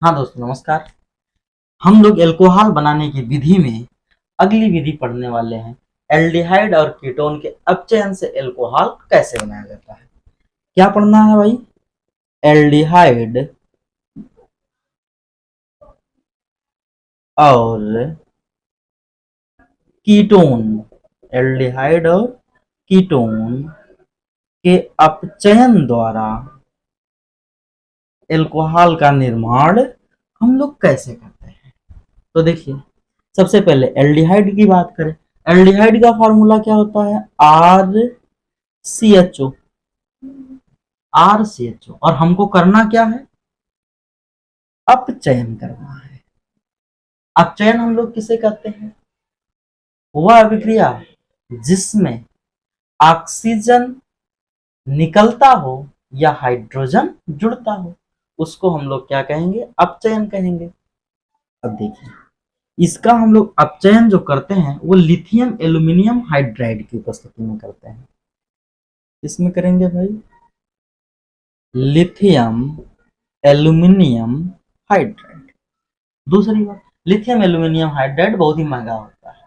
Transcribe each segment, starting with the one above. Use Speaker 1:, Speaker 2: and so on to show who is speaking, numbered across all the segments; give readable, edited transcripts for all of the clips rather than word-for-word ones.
Speaker 1: हाँ दोस्तों नमस्कार। हम लोग एल्कोहल बनाने की विधि में अगली विधि पढ़ने वाले हैं। एल्डिहाइड और कीटोन के अपचयन से एल्कोहल कैसे बनाया जाता है। क्या पढ़ना है भाई? एल्डिहाइड और कीटोन, एल्डिहाइड और कीटोन के अपचयन द्वारा एल्कोहल का निर्माण हम लोग कैसे करते हैं। तो देखिए, सबसे पहले एल्डिहाइड की बात करें। एल्डिहाइड का फॉर्मूला क्या होता है? RCHO। RCHO और हमको करना क्या है? अपचयन करना है। अपचयन हम लोग किसे कहते हैं? वह अभिक्रिया जिसमें ऑक्सीजन निकलता हो या हाइड्रोजन जुड़ता हो, उसको हम लोग क्या कहेंगे? अपचयन कहेंगे। अब देखिए, इसका हम लोग अपचयन जो करते हैं वो लिथियम एल्यूमिनियम हाइड्राइड की उपस्थिति में करते हैं। इसमें करेंगे भाई लिथियम एल्यूमिनियम हाइड्राइड। दूसरी बात, लिथियम एल्यूमिनियम हाइड्राइड बहुत ही महंगा होता है,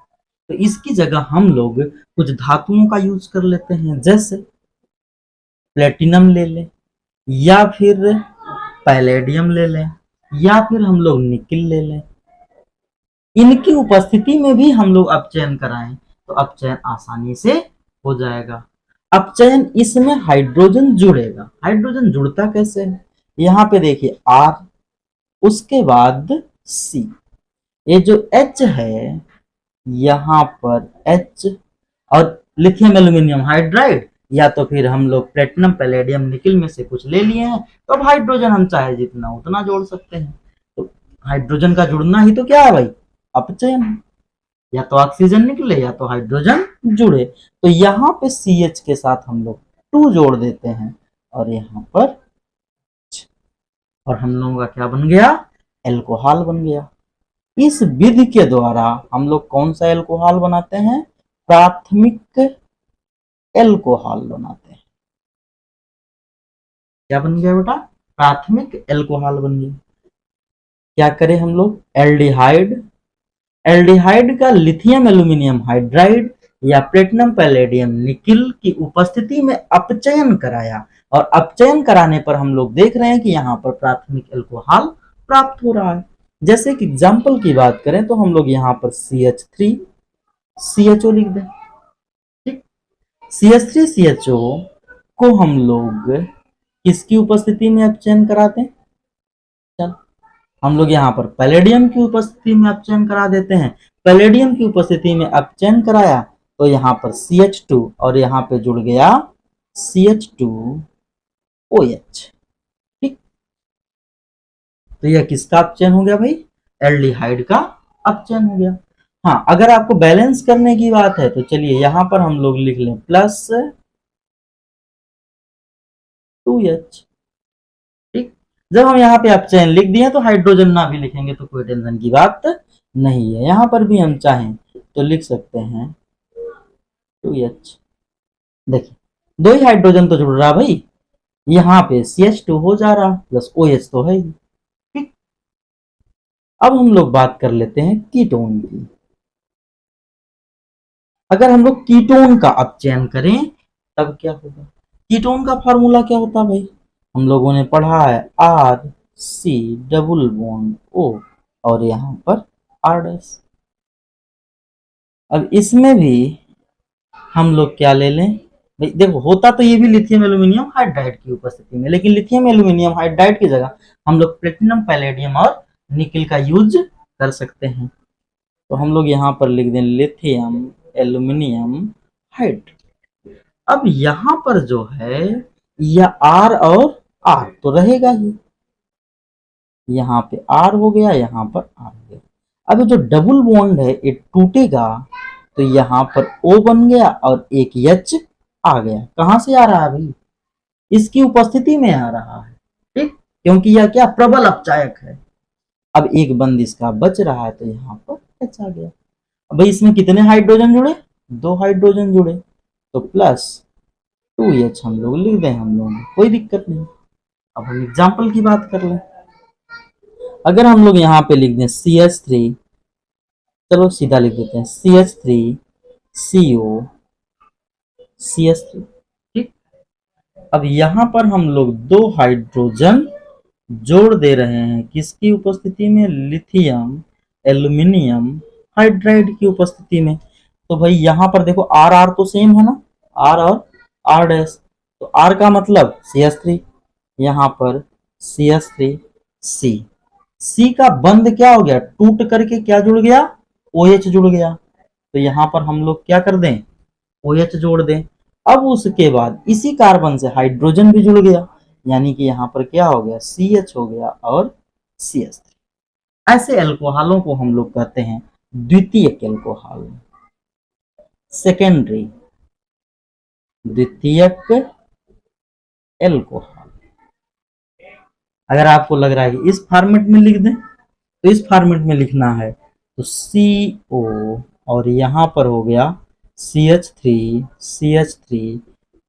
Speaker 1: तो इसकी जगह हम लोग कुछ धातुओं का यूज कर लेते हैं, जैसे प्लेटिनम ले लें या फिर पैलेडियम ले लें या फिर हम लोग निकिल ले लें। इनकी उपस्थिति में भी हम लोग अपचयन कराएं तो अपचयन आसानी से हो जाएगा। अपचयन इसमें हाइड्रोजन जुड़ेगा। हाइड्रोजन जुड़ता कैसे है? यहाँ पे देखिए R, उसके बाद C, ये जो H है यहाँ पर H, और लिथियम एल्यूमिनियम हाइड्राइड या तो फिर हम लोग प्लेटिनम पैलेडियम निकिल में से कुछ ले लिए हैं, तो अब हाइड्रोजन हम चाहे जितना उतना जोड़ सकते हैं। तो हाइड्रोजन का जुड़ना ही तो क्या है भाई? अपचयन है। या तो ऑक्सीजन निकले या तो हाइड्रोजन जुड़े। तो यहाँ पे CH के साथ हम लोग 2 जोड़ देते हैं और यहाँ पर, और हम लोगों का क्या बन गया? एल्कोहल बन गया। इस विधि के द्वारा हम लोग कौन सा एल्कोहल बनाते हैं? प्राथमिक एल्कोहल बनाते हैं। क्या बन गया बेटा? प्राथमिक एल्कोहल बन गया। क्या करें हम लोग? एल्डिहाइड, एल्डिहाइड का लिथियम एल्यूमिनियम हाइड्राइड या प्लेटिनम पैलेडियम निकिल की उपस्थिति में अपचयन कराया, और अपचयन कराने पर हम लोग देख रहे हैं कि यहाँ पर प्राथमिक एल्कोहल प्राप्त हो रहा है। जैसे कि एग्जाम्पल की बात करें तो हम लोग यहाँ पर CH3 CHO लिख दें। ठीक, CH3 CHO को हम लोग किसकी उपस्थिति में अपचयन कराते हैं? चल, हम लोग यहाँ पर पैलेडियम की उपस्थिति में अपचयन करा देते हैं। पैलेडियम की उपस्थिति में अपचयन कराया तो यहाँ पर CH2 और यहाँ पे जुड़ गया CH2OH। ठीक, तो यह किसका अपचयन हो गया भाई? एल्डिहाइड का अपचयन हो गया। हाँ, अगर आपको बैलेंस करने की बात है तो चलिए यहाँ पर हम लोग लिख लें +2H। ठीक, जब हम यहाँ पे अपचयन लिख दिए तो हाइड्रोजन ना भी लिखेंगे तो कोई टेंशन की बात नहीं है। यहाँ पर भी हम चाहें तो लिख सकते हैं 2H। देखिए, 2 ही हाइड्रोजन तो जुड़ रहा भाई, यहाँ पे CH2 हो जा रहा प्लस OH तो है ही। ठीक, अब हम लोग बात कर लेते हैं कीटोन की। अगर हम लोग कीटोन का अपचयन करें तब क्या होगा? कीटोन का फॉर्मूला क्या होता है भाई? हम लोगों ने पढ़ा है RC डबल बॉन्ड O और यहाँ पर R'। अब इसमें भी हम लोग क्या ले लें भाई? देखो, होता तो ये भी लिथियम एल्यूमिनियम हाइड्राइड की उपस्थिति में, लेकिन लिथियम एल्यूमिनियम हाइड्राइड की जगह हम लोग प्लेटिनम पैलेडियम और निकिल का यूज कर सकते हैं। तो हम लोग यहाँ पर लिख दें लिथियम एल्यूमिनियम हाइड्राइड। अब यहाँ पर जो है यह R और R तो रहेगा ही, यहाँ पे R हो गया, यहाँ पर R हो गया। अब जो डबल बॉन्ड है ये टूटेगा तो यहाँ पर O बन गया और एक H आ गया। कहाँ से आ रहा है भाई? इसकी उपस्थिति में आ रहा है। ठीक, क्योंकि यह क्या प्रबल अपचायक है। अब एक बंद इसका बच रहा है तो यहाँ पर H आ गया। अब भाई इसमें कितने हाइड्रोजन जुड़े? 2 हाइड्रोजन जुड़े, तो +2H हम लोग लिख दें, हम लोग कोई दिक्कत नहीं। अब हम एग्जाम्पल की बात कर लें। अगर हम लोग यहाँ पे लिख दें CH3, चलो सीधा लिख देते हैं CH3CO CH3, ठीक। अब यहाँ पर हम लोग 2 हाइड्रोजन जोड़ दे रहे हैं, किसकी उपस्थिति में? लिथियम एल्यूमिनियम हाइड्राइड की उपस्थिति में। तो भाई यहाँ पर देखो आर आर तो सेम है ना, आर और आर डैश, तो आर का मतलब CH3, यहाँ पर CH3 C, सी का बंध क्या हो गया? टूट करके क्या जुड़ गया? OH जुड़ गया। तो यहाँ पर हम लोग क्या कर दें? OH जोड़ दें। अब उसके बाद इसी कार्बन से हाइड्रोजन भी जुड़ गया, यानी कि यहाँ पर क्या हो गया? CH हो गया और CH3। ऐसे एल्कोहलों को हम लोग कहते हैं द्वितीयक एल्कोहल, सेकेंडरी, द्वितीयक एल्कोहल। अगर आपको लग रहा है कि इस फॉर्मेट में लिख दें, तो इस फॉर्मेट में लिखना है तो CO और यहाँ पर हो गया CH3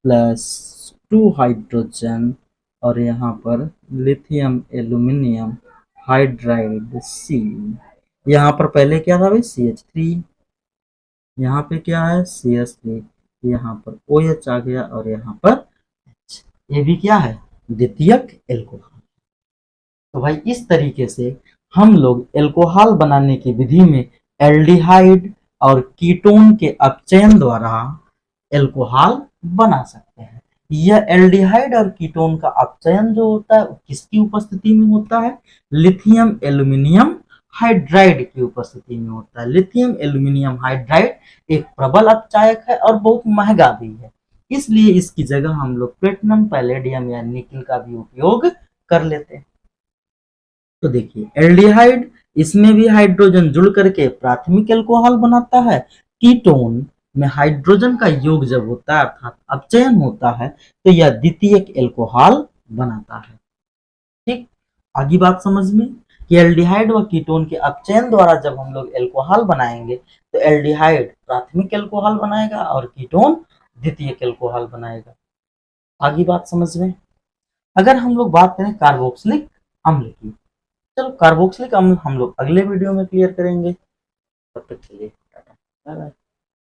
Speaker 1: प्लस 2 हाइड्रोजन और यहाँ पर लिथियम एल्यूमिनियम हाइड्राइड C। यहाँ पर पहले क्या था भाई? CH3, यहाँ पे क्या है? CH3, यहाँ पर OH आ गया और यहाँ पर H। ये भी क्या है? द्वितीयक एल्कोहल। तो भाई इस तरीके से हम लोग एल्कोहल बनाने की विधि में एल्डिहाइड और कीटोन के अपचयन द्वारा एल्कोहल बना सकते हैं। यह एल्डिहाइड और कीटोन का अपचयन जो होता है वो किसकी उपस्थिति में होता है? लिथियम एल्यूमिनियम हाइड्राइड की उपस्थिति में होता है। लिथियम एल्यूमिनियम हाइड्राइड एक प्रबल अपचायक है और बहुत महंगा भी है, इसलिए इसकी जगह हम लोग प्लेटिनम पैलेडियम या निकिल का भी उपयोग कर लेते हैं। तो देखिए एल्डिहाइड, इसमें भी हाइड्रोजन जुड़ करके प्राथमिक एल्कोहल बनाता है। कीटोन में हाइड्रोजन का योग जब होता है अर्थात अपचयन होता है तो यह द्वितीयक एल्कोहल बनाता है, ठीक। आगे बात समझ में कि एल्डिहाइड व कीटोन के अपचयन द्वारा जब हम लोग एल्कोहल बनाएंगे तो एल्डिहाइड प्राथमिक एल्कोहल बनाएगा और कीटोन द्वितीयक एल्कोहल बनाएगा। आगे बात समझ में। अगर हम लोग बात करें कार्बोक्सिलिक अम्ल की, चलो कार्बोक्सिलिक अम्ल हम लोग अगले वीडियो में क्लियर करेंगे। तब तक के लिए टाटा बाय बाय।